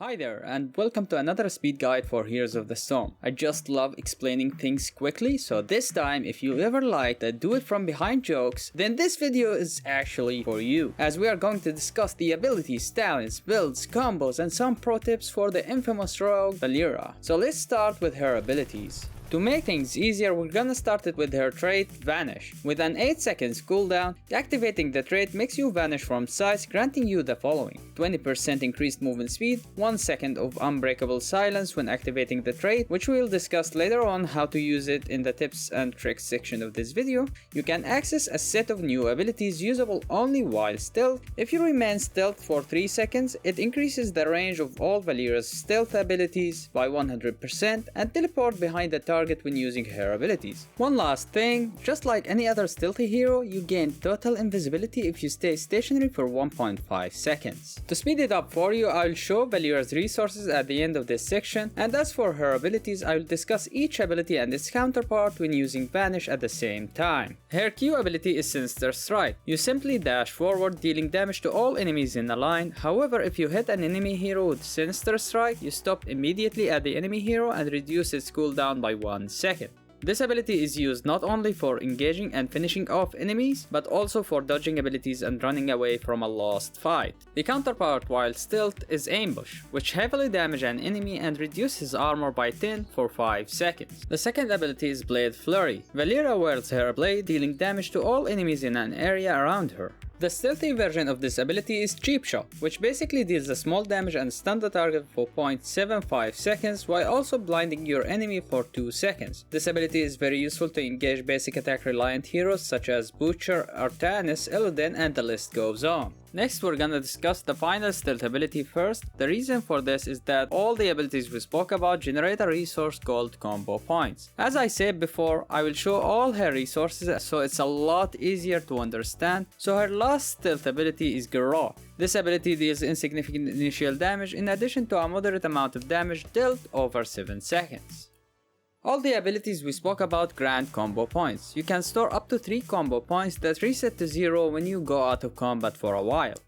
Hi there, and welcome to another speed guide for Heroes of the Storm. I just love explaining things quickly, so this time, if you ever like the do it from behind jokes, then this video is actually for you, as we are going to discuss the abilities, talents, builds, combos, and some pro tips for the infamous rogue Valeera. So let's start with her abilities. To make things easier, we're gonna start it with her trait Vanish. With an 8 seconds cooldown, activating the trait makes you vanish from sight, granting you the following: 20% increased movement speed, 1 second of unbreakable silence when activating the trait, which we'll discuss later on how to use it in the tips and tricks section of this video. You can access a set of new abilities usable only while stealth. If you remain stealth for 3 seconds, it increases the range of all Valeera's stealth abilities by 100% and teleport behind the target when using her abilities. One last thing, just like any other stealthy hero, you gain total invisibility if you stay stationary for 1.5 seconds. To speed it up for you, I'll show Valeera's resources at the end of this section, and as for her abilities, I will discuss each ability and its counterpart when using Vanish at the same time. Her Q ability is Sinister Strike. You simply dash forward, dealing damage to all enemies in a line. However, if you hit an enemy hero with Sinister Strike, you stop immediately at the enemy hero and reduce its cooldown by 1 second. This ability is used not only for engaging and finishing off enemies, but also for dodging abilities and running away from a lost fight. The counterpart while stealth is Ambush, which heavily damages an enemy and reduces his armor by 10 for 5 seconds. The second ability is Blade Flurry. Valeera wields her blade, dealing damage to all enemies in an area around her. The stealthy version of this ability is Cheap Shot, which basically deals a small damage and stun the target for 0.75 seconds while also blinding your enemy for 2 seconds. This ability is very useful to engage basic attack reliant heroes such as Butcher, Artanis, Illidan, and the list goes on. Next, we're gonna discuss the final stealth ability first. The reason for this is that all the abilities we spoke about generate a resource called combo points. As I said before, I will show all her resources so it's a lot easier to understand. So her last stealth ability is Garrote. This ability deals insignificant initial damage in addition to a moderate amount of damage dealt over 7 seconds. All the abilities we spoke about grant combo points. You can store up to 3 combo points that reset to 0 when you go out of combat for a while.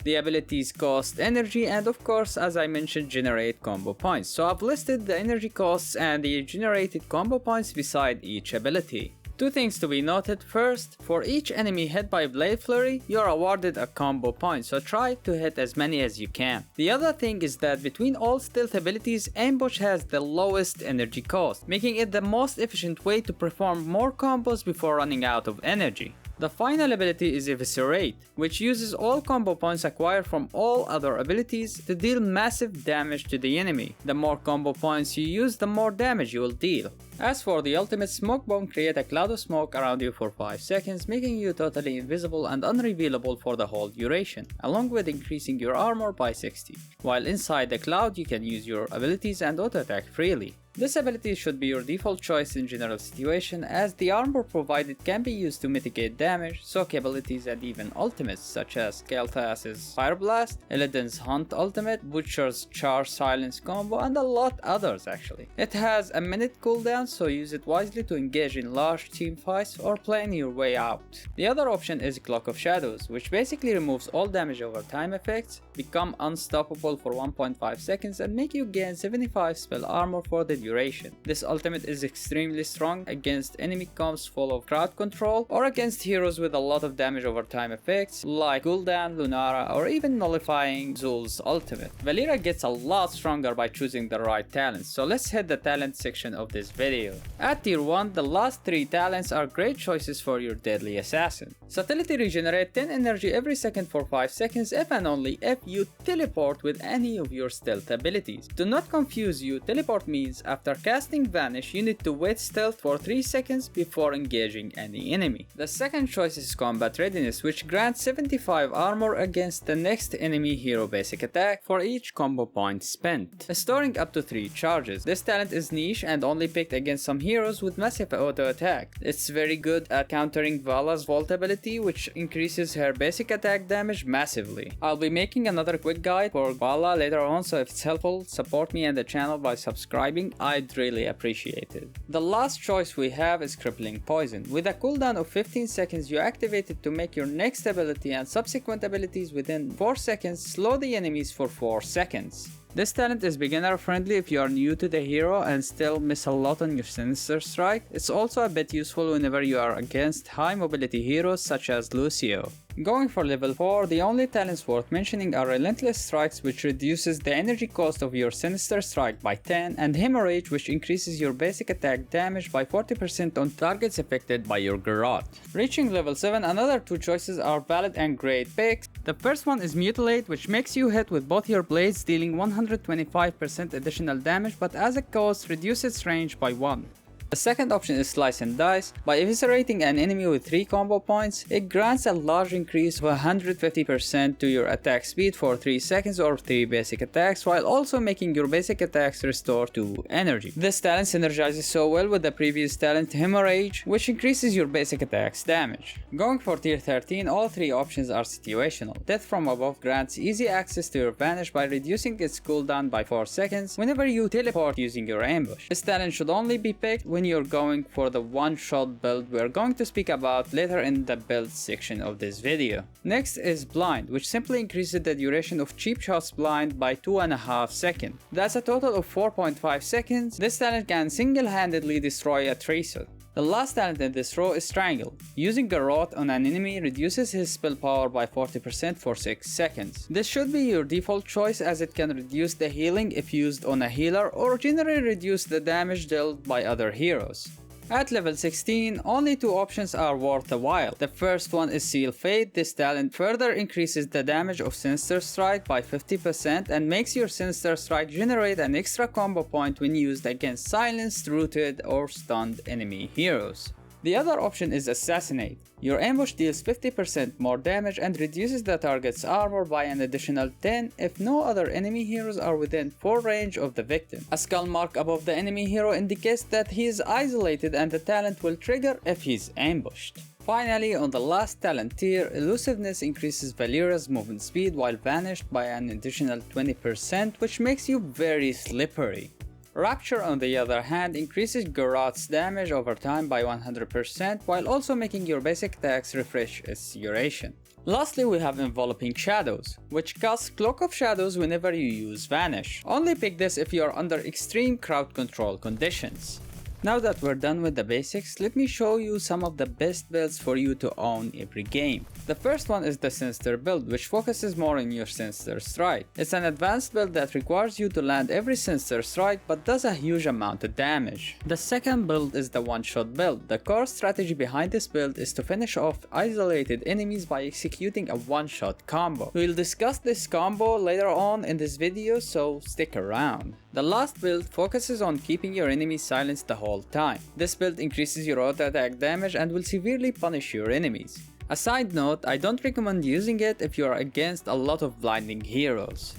The abilities cost energy and of course, as I mentioned, generate combo points. So I've listed the energy costs and the generated combo points beside each ability. 2 things to be noted. First, for each enemy hit by Blade Flurry, you are awarded a combo point, so try to hit as many as you can. The other thing is that between all stealth abilities, Ambush has the lowest energy cost, making it the most efficient way to perform more combos before running out of energy. The final ability is Eviscerate, which uses all combo points acquired from all other abilities to deal massive damage to the enemy. The more combo points you use, the more damage you will deal. As for the ultimate, Smoke Bomb creates a cloud of smoke around you for 5 seconds, making you totally invisible and unrevealable for the whole duration, along with increasing your armor by 60. While inside the cloud, you can use your abilities and auto-attack freely. This ability should be your default choice in general situation, as the armor provided can be used to mitigate damage, soak abilities, and even ultimates such as Kael'thas's Fire Blast, Illidan's Hunt ultimate, Butcher's Charge Silence combo, and a lot others actually. It has a minute cooldown, so use it wisely to engage in large team fights or plan your way out. The other option is Cloak of Shadows, which basically removes all damage over time effects, become unstoppable for 1.5 seconds, and make you gain 75 spell armor for the duration. This ultimate is extremely strong against enemy comps full of crowd control or against heroes with a lot of damage over time effects like Gul'dan, Lunara, or even nullifying Zul's ultimate. Valeera gets a lot stronger by choosing the right talents, so let's hit the talent section of this video. At tier 1, the last 3 talents are great choices for your deadly assassin. Subtlety regenerates 10 energy every second for 5 seconds if and only if you teleport with any of your stealth abilities. Do not confuse you, teleport means after casting Vanish, you need to wait stealth for 3 seconds before engaging any enemy. The second choice is Combat Readiness, which grants 75 armor against the next enemy hero basic attack for each combo point spent, storing up to 3 charges. This talent is niche and only picked against some heroes with massive auto attack. It's very good at countering Vala's Vault ability, which increases her basic attack damage massively. I'll be making another quick guide for Vala later on, so if it's helpful, support me and the channel by subscribing. I'd really appreciate it. The last choice we have is Crippling Poison. With a cooldown of 15 seconds, you activate it to make your next ability and subsequent abilities within 4 seconds slow the enemies for 4 seconds. This talent is beginner friendly if you are new to the hero and still miss a lot on your Sinister Strike. It's also a bit useful whenever you are against high mobility heroes such as Lucio. Going for level 4, the only talents worth mentioning are Relentless Strikes, which reduces the energy cost of your Sinister Strike by 10, and Hemorrhage, which increases your basic attack damage by 40% on targets affected by your garrote. Reaching level 7, another two choices are valid and great picks. The first one is Mutilate, which makes you hit with both your blades, dealing 125% additional damage, but as a cost, reduce its range by 1. The second option is Slice and Dice. By eviscerating an enemy with 3 combo points, it grants a large increase of 150% to your attack speed for 3 seconds or 3 basic attacks, while also making your basic attacks restore 2 energy. This talent synergizes so well with the previous talent Hemorrhage, which increases your basic attacks damage. Going for tier 13, all 3 options are situational. Death from Above grants easy access to your Vanish by reducing its cooldown by 4 seconds whenever you teleport using your ambush. This talent should only be picked when you're going for the one-shot build we're going to speak about later in the build section of this video. Next is Blind, which simply increases the duration of Cheap Shot's blind by 2.5 seconds. That's a total of 4.5 seconds. This talent can single-handedly destroy a Tracer. The last talent in this row is Strangle. Using Garrote on an enemy reduces his spell power by 40% for 6 seconds. This should be your default choice as it can reduce the healing if used on a healer or generally reduce the damage dealt by other heroes. At level 16, only 2 options are worth a while. The first one is Seal Fate. This talent further increases the damage of Sinister Strike by 50% and makes your Sinister Strike generate an extra combo point when used against silenced, rooted, or stunned enemy heroes. The other option is Assassinate. Your ambush deals 50% more damage and reduces the target's armor by an additional 10 if no other enemy heroes are within 4 range of the victim. A skull mark above the enemy hero indicates that he is isolated and the talent will trigger if he's ambushed. Finally, on the last talent tier, Elusiveness increases Valeera's movement speed while vanished by an additional 20%, which makes you very slippery. Rapture, on the other hand, increases Garrote's damage over time by 100% while also making your basic attacks refresh its duration. Lastly, we have Enveloping Shadows, which casts Cloak of Shadows whenever you use Vanish. Only pick this if you are under extreme crowd control conditions. Now that we're done with the basics, let me show you some of the best builds for you to own every game. The first one is the Sinister build, which focuses more on your Sinister Strike. It's an advanced build that requires you to land every Sinister Strike but does a huge amount of damage. The second build is the one-shot build. The core strategy behind this build is to finish off isolated enemies by executing a one-shot combo. We'll discuss this combo later on in this video, so stick around. The last build focuses on keeping your enemies silenced the whole time. This build increases your auto attack damage and will severely punish your enemies. A side note, I don't recommend using it if you are against a lot of blinding heroes.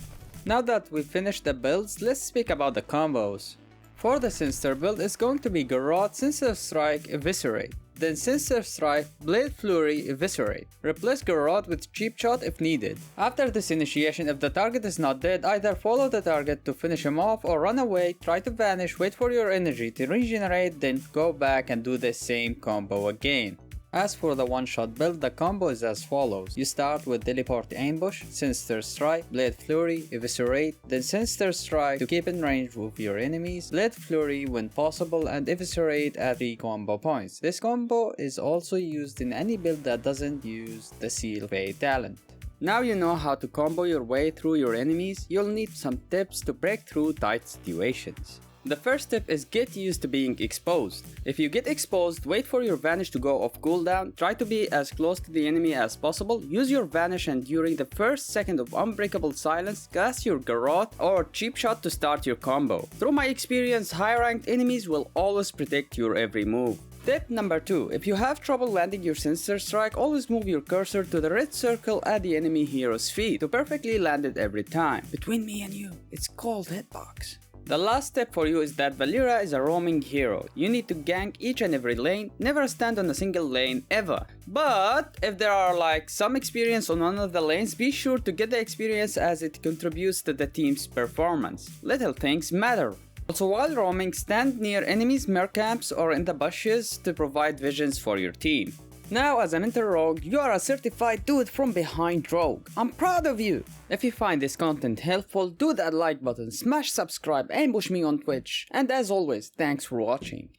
Now that we've finished the builds, let's speak about the combos. For the Sinister build, it's going to be Garrote, Sinister Strike, Eviscerate. Then Sinister Strike, Blade Flurry, Eviscerate. Replace Garrote with Cheap Shot if needed. After this initiation, if the target is not dead, either follow the target to finish him off or run away, try to vanish, wait for your energy to regenerate, then go back and do the same combo again. As for the one-shot build, the combo is as follows. You start with Teleport Ambush, Sinister Strike, Blade Flurry, Eviscerate, then Sinister Strike to keep in range with your enemies, Blade Flurry when possible, and Eviscerate at 3 combo points. This combo is also used in any build that doesn't use the Seal Fate talent. Now you know how to combo your way through your enemies, you'll need some tips to break through tight situations. The first tip is get used to being exposed. If you get exposed, wait for your Vanish to go off cooldown, try to be as close to the enemy as possible, use your Vanish and during the first second of Unbreakable Silence, cast your Garrote or Cheap Shot to start your combo. Through my experience, high ranked enemies will always predict your every move. Tip number 2. If you have trouble landing your Sinister Strike, always move your cursor to the red circle at the enemy hero's feet to perfectly land it every time. Between me and you, it's called hitbox. The last step for you is that Valeera is a roaming hero. You need to gank each and every lane, never stand on a single lane ever. But if there are like some experience on one of the lanes, be sure to get the experience as it contributes to the team's performance. Little things matter. Also, while roaming, stand near enemies' merc camps or in the bushes to provide visions for your team. Now as an inter rogue, you are a certified do it from behind rogue. I'm proud of you! If you find this content helpful, do that like button, smash subscribe, and push me on Twitch. And as always, thanks for watching.